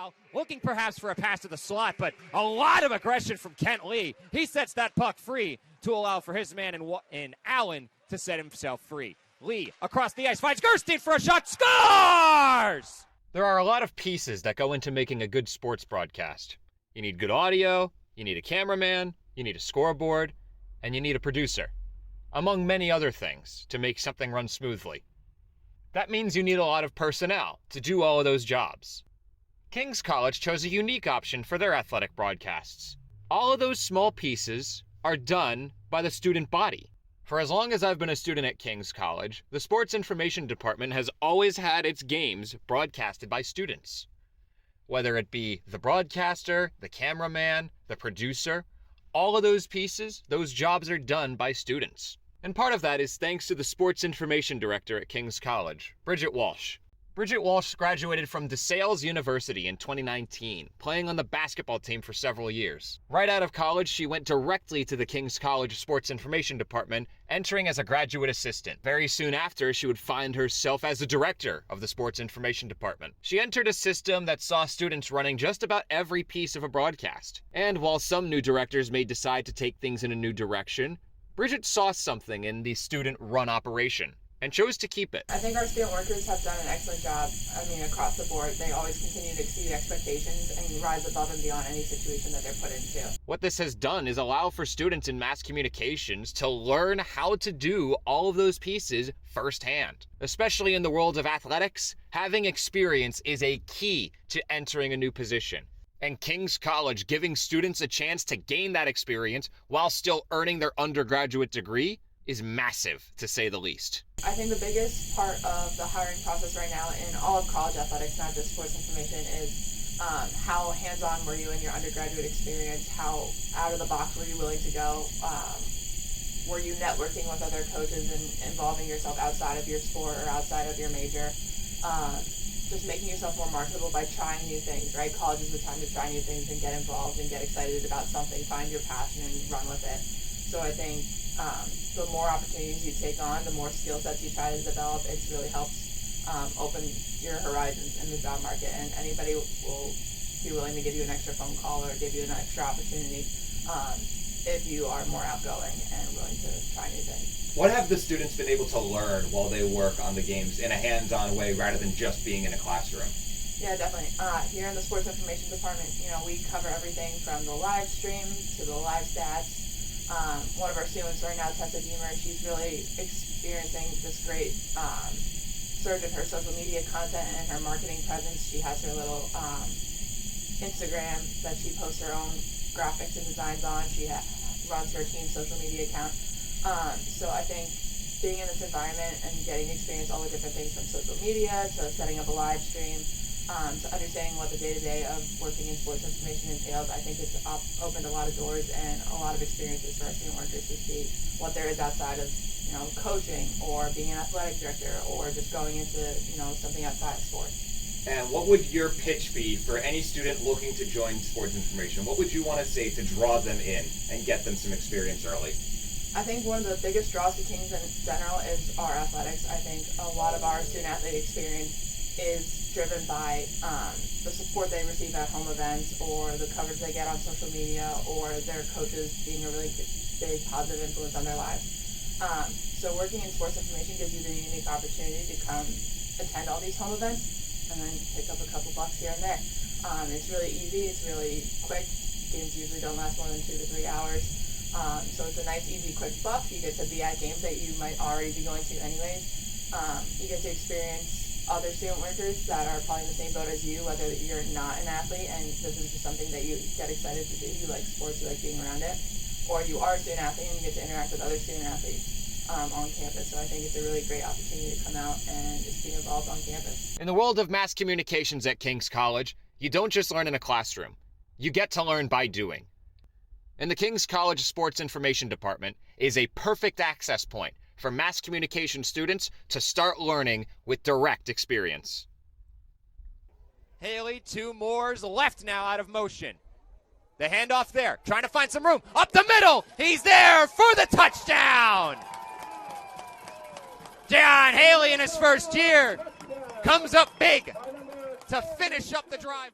Al, looking perhaps for a pass to the slot, but a lot of aggression from Kent Lee. He sets that puck free to allow for his man in Allen to set himself free. Lee across the ice finds Gerstein for a shot, scores! There are a lot of pieces that go into making a good sports broadcast. You need good audio, you need a cameraman, you need a scoreboard, and you need a producer, among many other things, to make something run smoothly. That means you need a lot of personnel to do all of those jobs. King's College chose a unique option for their athletic broadcasts. All of those small pieces are done by the student body. For as long as I've been a student at King's College, the Sports Information Department has always had its games broadcasted by students. Whether it be the broadcaster, the cameraman, the producer, all of those pieces, those jobs are done by students. And part of that is thanks to the Sports Information Director at King's College, Bridget Walsh. Bridget Walsh graduated from DeSales University in 2019, playing on the basketball team for several years. Right out of college, she went directly to the King's College Sports Information Department, entering as a graduate assistant. Very soon after, she would find herself as the director of the Sports Information Department. She entered a system that saw students running just about every piece of a broadcast. And while some new directors may decide to take things in a new direction, Bridget saw something in the student-run operation and chose to keep it. I think our student workers have done an excellent job. Across the board, they always continue to exceed expectations and rise above and beyond any situation that they're put into. What this has done is allow for students in mass communications to learn how to do all of those pieces firsthand. Especially in the world of athletics, having experience is a key to entering a new position. And King's College giving students a chance to gain that experience while still earning their undergraduate degree is massive, to say the least. I think the biggest part of the hiring process right now in all of college athletics, not just sports information, is how hands-on were you in your undergraduate experience? How out of the box were you willing to go? Were you networking with other coaches and involving yourself outside of your sport or outside of your major? Just making yourself more marketable by trying new things, right? College is the time to try new things and get involved and get excited about something, find your passion and run with it. So I think the more opportunities you take on, the more skill sets you try to develop, it really helps open your horizons in the job market. And anybody will be willing to give you an extra phone call or give you an extra opportunity if you are more outgoing and willing to try new things. What have the students been able to learn while they work on the games in a hands-on way rather than just being in a classroom? Yeah, definitely. Here in the Sports Information Department, we cover everything from the live stream to the live stats. One of our students right now, Tessa Deemer, she's really experiencing this great surge in her social media content and her marketing presence. She has her little Instagram that she posts her own graphics and designs on. She runs her team's social media account. So I think being in this environment and getting to experience all the different things from social media to setting up a live stream to understanding what the day-to-day of working in sports information entails, I think it's opened a lot of doors and a lot of experiences for our student workers to see what there is outside of coaching or being an athletic director or just going into something outside of sports. And what would your pitch be for any student looking to join sports information? What would you want to say to draw them in and get them some experience early? I think one of the biggest draws to Kings in general is our athletics. I think a lot of our student-athlete experience is driven by the support they receive at home events or the coverage they get on social media or their coaches being a really big positive influence on their lives. So working in sports information gives you the unique opportunity to come attend all these home events and then pick up a couple bucks here and there. It's really easy. It's really quick. Games usually don't last more than 2 to 3 hours. So it's a nice, easy, quick buck. You get to be at games that you might already be going to anyways. You get to experience other student workers that are probably in the same boat as you, whether you're not an athlete and this is just something that you get excited to do. You like sports, you like being around it. Or you are a student athlete and you get to interact with other student athletes on campus. So I think it's a really great opportunity to come out and just be involved on campus. In the world of mass communications at King's College, you don't just learn in a classroom. You get to learn by doing. And the King's College Sports Information Department is a perfect access point for mass communication students to start learning with direct experience. Haley, 2 Moores left now out of motion. The handoff there, trying to find some room. Up the middle, he's there for the touchdown! John Haley in his first year comes up big to finish up the drive.